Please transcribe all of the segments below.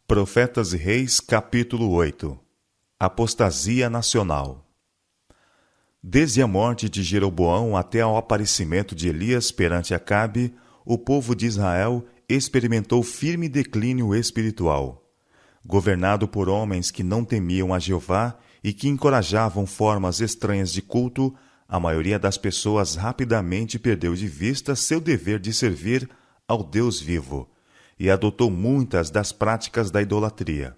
Profetas e Reis, capítulo 8. Apostasia nacional. Desde a morte de Jeroboão até ao aparecimento de Elias perante Acabe, o povo de Israel experimentou firme declínio espiritual. Governado por homens que não temiam a Jeová e que encorajavam formas estranhas de culto, a maioria das pessoas rapidamente perdeu de vista seu dever de servir ao Deus vivo e adotou muitas das práticas da idolatria.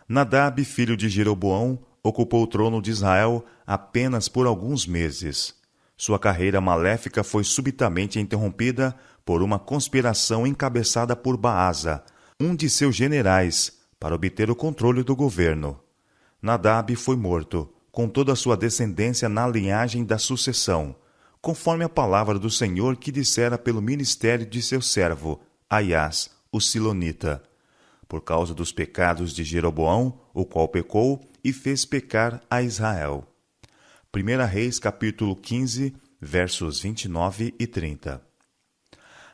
Nadab, filho de Jeroboão, ocupou o trono de Israel apenas por alguns meses. Sua carreira maléfica foi subitamente interrompida por uma conspiração encabeçada por Baasa, um de seus generais, para obter o controle do governo. Nadab foi morto, com toda a sua descendência na linhagem da sucessão, conforme a palavra do Senhor que dissera pelo ministério de seu servo, Aias, o Silonita, por causa dos pecados de Jeroboão, o qual pecou e fez pecar a Israel. 1 Reis, capítulo 15, versos 29 e 30.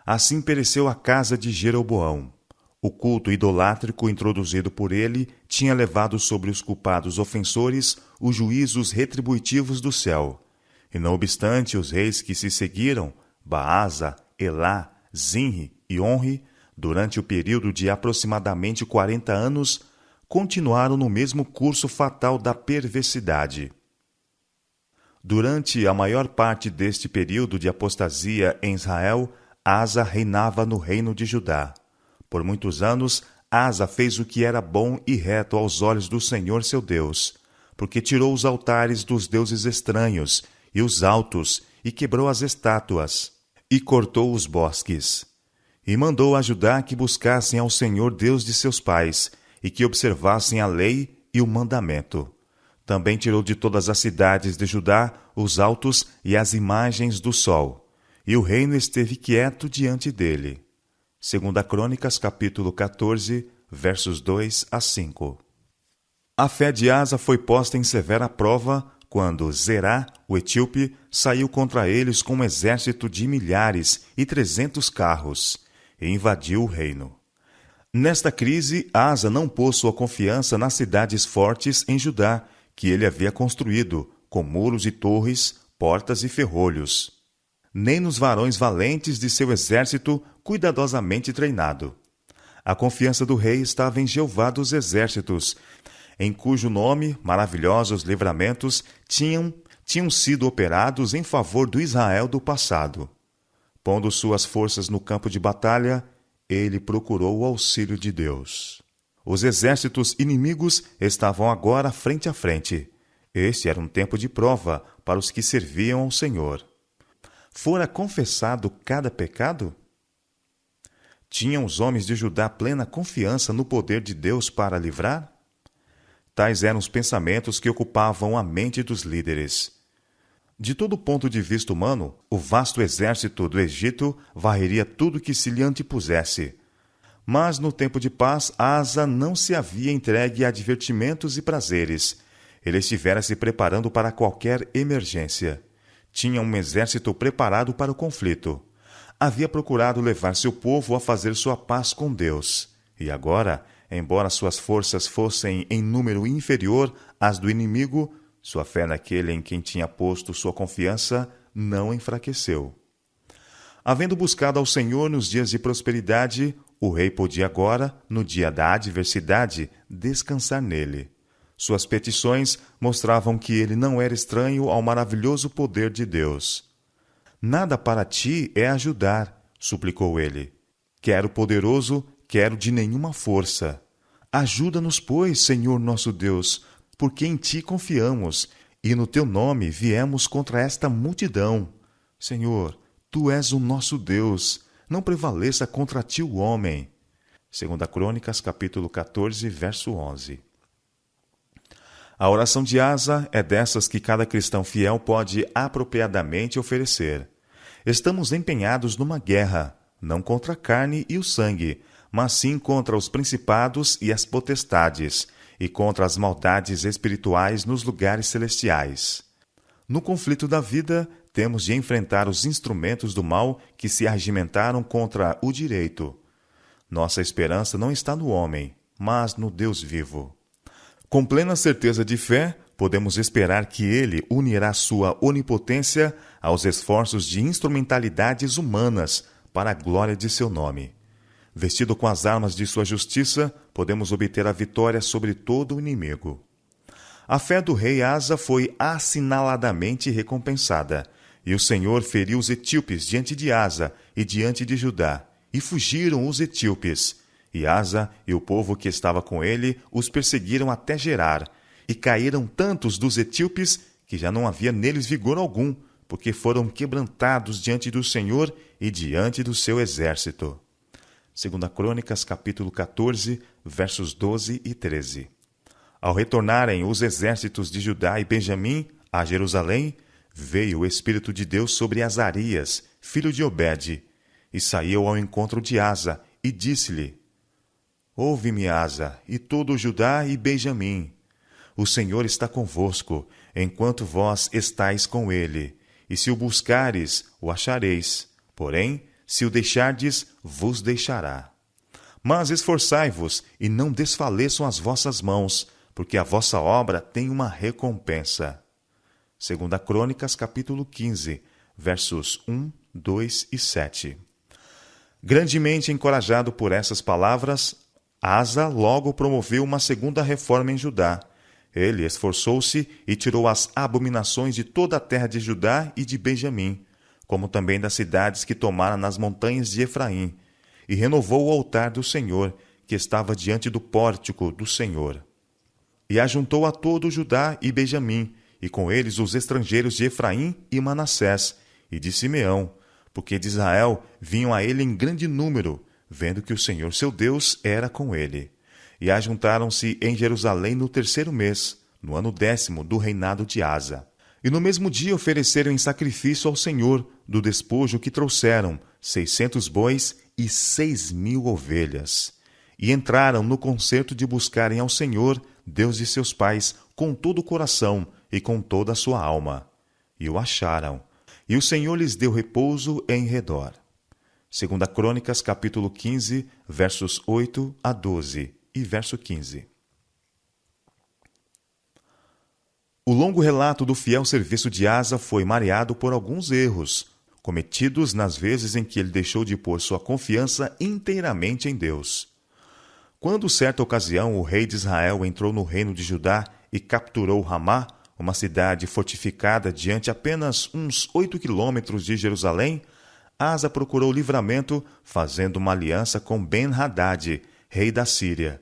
Assim pereceu a casa de Jeroboão. O culto idolátrico introduzido por ele tinha levado sobre os culpados ofensores os juízos retributivos do céu. E não obstante, os reis que se seguiram, Baasa, Elá, Zinri e Onri, durante o período de aproximadamente 40 anos, continuaram no mesmo curso fatal da perversidade. Durante a maior parte deste período de apostasia em Israel, Asa reinava no reino de Judá. Por muitos anos, Asa fez o que era bom e reto aos olhos do Senhor seu Deus, porque tirou os altares dos deuses estranhos e os altos, e quebrou as estátuas, e cortou os bosques. E mandou a Judá que buscassem ao Senhor Deus de seus pais, e que observassem a lei e o mandamento. Também tirou de todas as cidades de Judá os altos e as imagens do sol, e o reino esteve quieto diante dele. 2 Crônicas, capítulo 14, versos 2 a 5. A fé de Asa foi posta em severa prova quando Zerá, o etíope, saiu contra eles com um exército de milhares e 300 carros, e invadiu o reino. Nesta crise, Asa não pôs sua confiança nas cidades fortes em Judá, que ele havia construído, com muros e torres, portas e ferrolhos, nem nos varões valentes de seu exército cuidadosamente treinado. A confiança do rei estava em Jeová dos exércitos, em cujo nome maravilhosos livramentos tinham sido operados em favor do Israel do passado. Pondo suas forças no campo de batalha, ele procurou o auxílio de Deus. Os exércitos inimigos estavam agora frente a frente. Este era um tempo de prova para os que serviam ao Senhor. Fora confessado cada pecado? Tinham os homens de Judá plena confiança no poder de Deus para livrar? Tais eram os pensamentos que ocupavam a mente dos líderes. De todo ponto de vista humano, o vasto exército do Egito varreria tudo que se lhe antepusesse. Mas no tempo de paz, Asa não se havia entregue a divertimentos e prazeres. Ele estivera se preparando para qualquer emergência. Tinha um exército preparado para o conflito. Havia procurado levar seu povo a fazer sua paz com Deus. E agora, embora suas forças fossem em número inferior às do inimigo, sua fé naquele em quem tinha posto sua confiança não enfraqueceu. Havendo buscado ao Senhor nos dias de prosperidade, o rei podia agora, no dia da adversidade, descansar nele. Suas petições mostravam que ele não era estranho ao maravilhoso poder de Deus. Nada para ti é ajudar, suplicou ele. Quero poderoso, quero de nenhuma força. Ajuda-nos, pois, Senhor nosso Deus, porque em ti confiamos, e no teu nome viemos contra esta multidão. Senhor, tu és o nosso Deus, não prevaleça contra ti o homem. 2 Crônicas, capítulo 14, verso 11. A oração de Asa é dessas que cada cristão fiel pode apropriadamente oferecer. Estamos empenhados numa guerra, não contra a carne e o sangue, mas sim contra os principados e as potestades, e contra as maldades espirituais nos lugares celestiais. No conflito da vida, temos de enfrentar os instrumentos do mal que se arregimentaram contra o direito. Nossa esperança não está no homem, mas no Deus vivo. Com plena certeza de fé, podemos esperar que Ele unirá sua onipotência aos esforços de instrumentalidades humanas para a glória de seu nome. Vestido com as armas de sua justiça, podemos obter a vitória sobre todo o inimigo. A fé do rei Asa foi assinaladamente recompensada, e o Senhor feriu os etíopes diante de Asa e diante de Judá, e fugiram os etíopes. E Asa e o povo que estava com ele os perseguiram até Gerar, e caíram tantos dos etíopes que já não havia neles vigor algum, porque foram quebrantados diante do Senhor e diante do seu exército. 2 Crônicas, capítulo 14, versos 12 e 13. Ao retornarem os exércitos de Judá e Benjamim a Jerusalém, veio o Espírito de Deus sobre Azarias, filho de Obede, e saiu ao encontro de Asa, e disse-lhe: Ouve-me, Asa, e todo Judá e Benjamim. O Senhor está convosco, enquanto vós estáis com ele, e se o buscares, o achareis. Porém, se o deixardes, vos deixará. Mas esforçai-vos, e não desfaleçam as vossas mãos, porque a vossa obra tem uma recompensa. 2 Crônicas, capítulo 15, versos 1, 2 e 7. Grandemente encorajado por essas palavras, Asa logo promoveu uma segunda reforma em Judá. Ele esforçou-se e tirou as abominações de toda a terra de Judá e de Benjamim, como também das cidades que tomara nas montanhas de Efraim, e renovou o altar do Senhor, que estava diante do pórtico do Senhor. E ajuntou a todo Judá e Benjamim, e com eles os estrangeiros de Efraim e Manassés, e de Simeão, porque de Israel vinham a ele em grande número, vendo que o Senhor seu Deus era com ele. E ajuntaram-se em Jerusalém no 3º mês, no ano 10º do reinado de Asa. E no mesmo dia ofereceram em sacrifício ao Senhor, do despojo que trouxeram, 600 bois e 6.000 ovelhas. E entraram no concerto de buscarem ao Senhor, Deus de seus pais, com todo o coração e com toda a sua alma. E o acharam. E o Senhor lhes deu repouso em redor. 2 Crônicas, capítulo 15, versos 8 a 12 e verso 15. O longo relato do fiel serviço de Asa foi mareado por alguns erros, cometidos nas vezes em que ele deixou de pôr sua confiança inteiramente em Deus. Quando, certa ocasião, o rei de Israel entrou no reino de Judá e capturou Ramá, uma cidade fortificada diante apenas uns 8 quilômetros de Jerusalém, Asa procurou livramento fazendo uma aliança com Ben-Hadad, rei da Síria.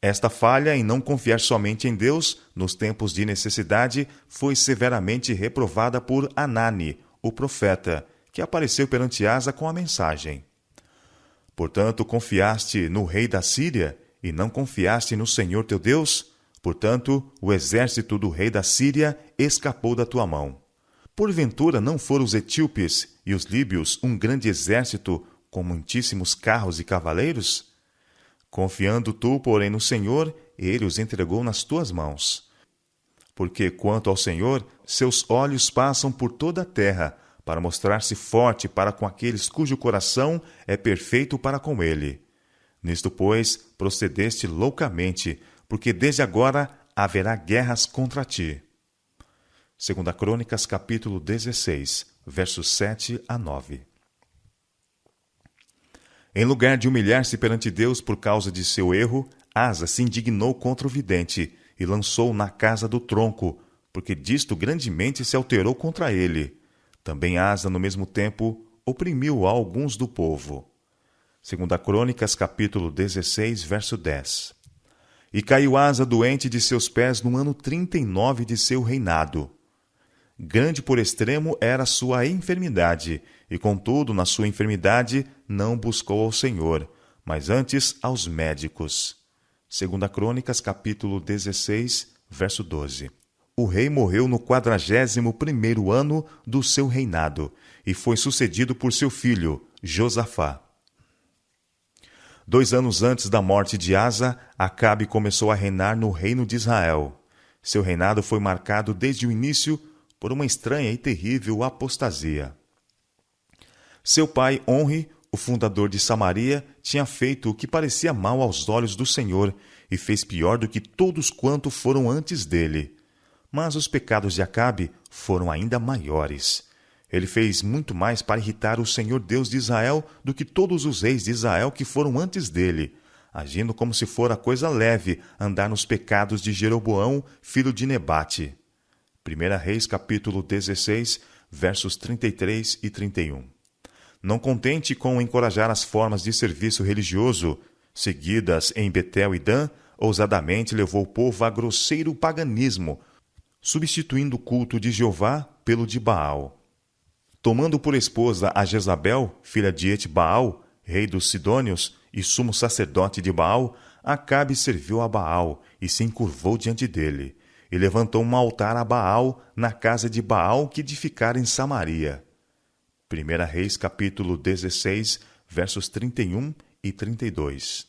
Esta falha em não confiar somente em Deus nos tempos de necessidade foi severamente reprovada por Anani, o profeta, que apareceu perante Asa com a mensagem: Portanto, confiaste no rei da Síria e não confiaste no Senhor teu Deus? Portanto, o exército do rei da Síria escapou da tua mão. Porventura não foram os etíopes e os líbios um grande exército com muitíssimos carros e cavaleiros? Confiando tu, porém, no Senhor, ele os entregou nas tuas mãos. Porque, quanto ao Senhor, seus olhos passam por toda a terra, para mostrar-se forte para com aqueles cujo coração é perfeito para com ele. Nisto, pois, procedeste loucamente, porque desde agora haverá guerras contra ti. 2 Crônicas, capítulo 16, versos 7 a 9. Em lugar de humilhar-se perante Deus por causa de seu erro, Asa se indignou contra o vidente e lançou-o na casa do tronco, porque disto grandemente se alterou contra ele. Também Asa, no mesmo tempo, oprimiu alguns do povo. 2 Crônicas, capítulo 16, verso 10. E caiu Asa doente de seus pés no ano 39 de seu reinado. Grande por extremo era sua enfermidade, e contudo, na sua enfermidade, não buscou ao Senhor, mas antes aos médicos. 2 Crônicas, capítulo 16, verso 12. O rei morreu no 41º ano do seu reinado, e foi sucedido por seu filho, Josafá. 2 anos antes da morte de Asa, Acabe começou a reinar no reino de Israel. Seu reinado foi marcado desde o início por uma estranha e terrível apostasia. Seu pai, Onri, O fundador de Samaria tinha feito o que parecia mal aos olhos do Senhor e fez pior do que todos quanto foram antes dele. Mas os pecados de Acabe foram ainda maiores. Ele fez muito mais para irritar o Senhor Deus de Israel do que todos os reis de Israel que foram antes dele, agindo como se fora coisa leve andar nos pecados de Jeroboão, filho de Nebate. 1 Reis, capítulo 16, versos 33 e 31. Não contente com encorajar as formas de serviço religioso seguidas em Betel e Dan, ousadamente levou o povo a grosseiro paganismo, substituindo o culto de Jeová pelo de Baal. Tomando por esposa a Jezabel, filha de Et-Baal, rei dos Sidônios e sumo sacerdote de Baal, Acabe serviu a Baal e se encurvou diante dele, e levantou um altar a Baal na casa de Baal que edificara em Samaria. 1 Reis, capítulo 16, versos 31 e 32.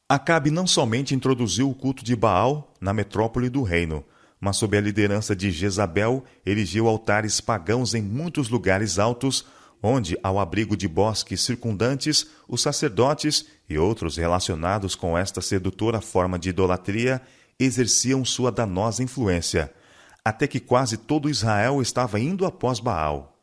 Acabe não somente introduziu o culto de Baal na metrópole do reino, mas sob a liderança de Jezabel, erigiu altares pagãos em muitos lugares altos, onde, ao abrigo de bosques circundantes, os sacerdotes e outros relacionados com esta sedutora forma de idolatria exerciam sua danosa influência, até que quase todo Israel estava indo após Baal.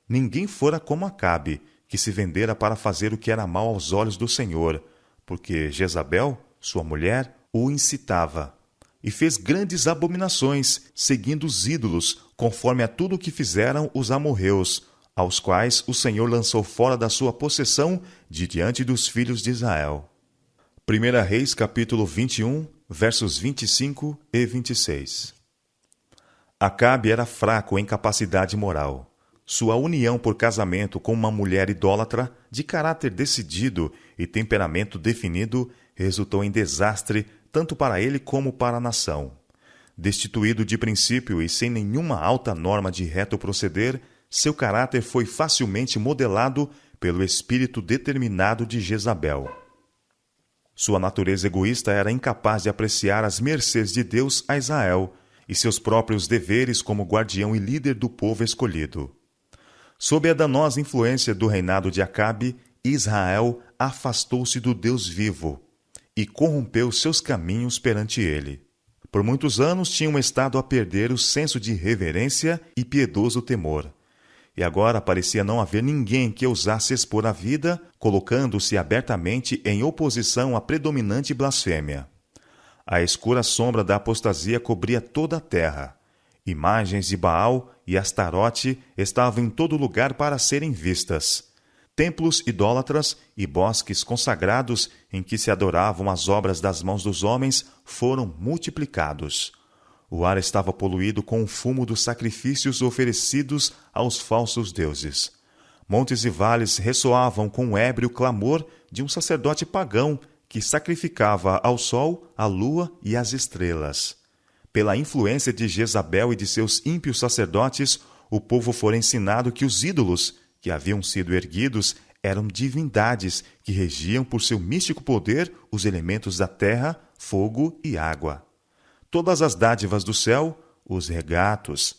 Ninguém fora como Acabe, que se vendera para fazer o que era mal aos olhos do Senhor, porque Jezabel, sua mulher, o incitava. E fez grandes abominações, seguindo os ídolos, conforme a tudo o que fizeram os amorreus, aos quais o Senhor lançou fora da sua possessão de diante dos filhos de Israel. 1 Reis, capítulo 21, versos 25 e 26. Acabe era fraco em capacidade moral. Sua união por casamento com uma mulher idólatra, de caráter decidido e temperamento definido, resultou em desastre tanto para ele como para a nação. Destituído de princípio e sem nenhuma alta norma de reto proceder, seu caráter foi facilmente modelado pelo espírito determinado de Jezabel. Sua natureza egoísta era incapaz de apreciar as mercês de Deus a Israel e seus próprios deveres como guardião e líder do povo escolhido. Sob a danosa influência do reinado de Acabe, Israel afastou-se do Deus vivo e corrompeu seus caminhos perante ele. Por muitos anos tinham estado a perder o senso de reverência e piedoso temor. E agora parecia não haver ninguém que ousasse expor a vida, colocando-se abertamente em oposição à predominante blasfêmia. A escura sombra da apostasia cobria toda a terra. Imagens de Baal e Astarote estavam em todo lugar para serem vistas. Templos idólatras e bosques consagrados em que se adoravam as obras das mãos dos homens foram multiplicados. O ar estava poluído com o fumo dos sacrifícios oferecidos aos falsos deuses. Montes e vales ressoavam com o ébrio clamor de um sacerdote pagão que sacrificava ao sol, à lua e às estrelas. Pela influência de Jezabel e de seus ímpios sacerdotes, o povo fora ensinado que os ídolos que haviam sido erguidos eram divindades que regiam por seu místico poder os elementos da terra, fogo e água. Todas as dádivas do céu, os regatos,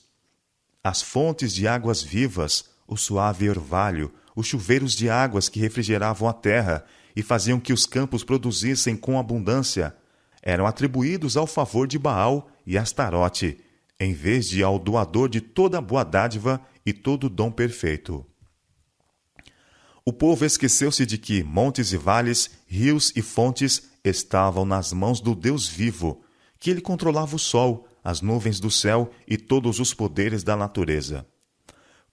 as fontes de águas vivas, o suave orvalho, os chuveiros de águas que refrigeravam a terra e faziam que os campos produzissem com abundância, eram atribuídos ao favor de Baal e Astarote, em vez de ao doador de toda boa dádiva e todo dom perfeito. O povo esqueceu-se de que montes e vales, rios e fontes estavam nas mãos do Deus vivo, que ele controlava o sol, as nuvens do céu e todos os poderes da natureza.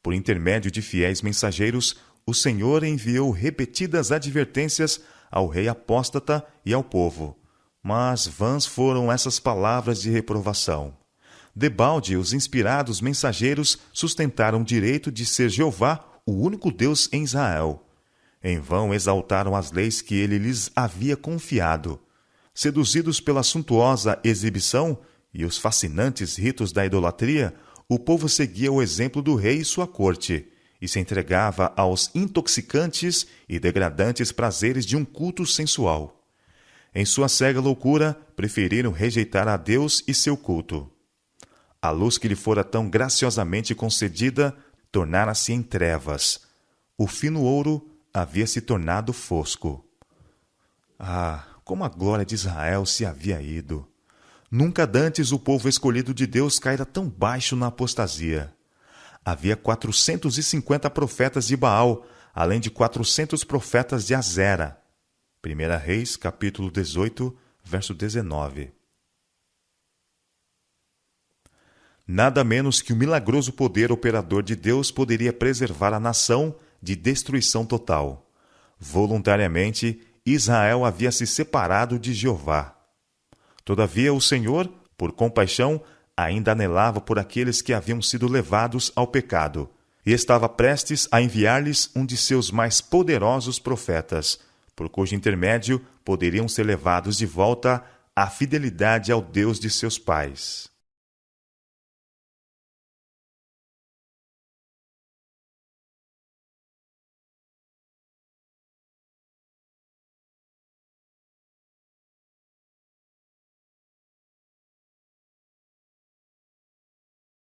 Por intermédio de fiéis mensageiros, o Senhor enviou repetidas advertências ao rei apóstata e ao povo. Mas vãs foram essas palavras de reprovação. Debalde, os inspirados mensageiros sustentaram o direito de ser Jeová o único Deus em Israel. Em vão exaltaram as leis que ele lhes havia confiado. Seduzidos pela suntuosa exibição e os fascinantes ritos da idolatria, o povo seguia o exemplo do rei e sua corte, e se entregava aos intoxicantes e degradantes prazeres de um culto sensual. Em sua cega loucura, preferiram rejeitar a Deus e seu culto. A luz que lhe fora tão graciosamente concedida tornara-se em trevas. o fino ouro havia se tornado fosco. Ah, como a glória de Israel se havia ido! Nunca dantes o povo escolhido de Deus caíra tão baixo na apostasia. Havia 450 profetas de Baal, além de 400 profetas de Azera. 1 Reis, capítulo 18, verso 19. Nada menos que o milagroso poder operador de Deus poderia preservar a nação de destruição total. Voluntariamente, Israel havia se separado de Jeová. Todavia, o Senhor, por compaixão, ainda anelava por aqueles que haviam sido levados ao pecado, e estava prestes a enviar-lhes um de seus mais poderosos profetas, por cujo intermédio poderiam ser levados de volta à fidelidade ao Deus de seus pais.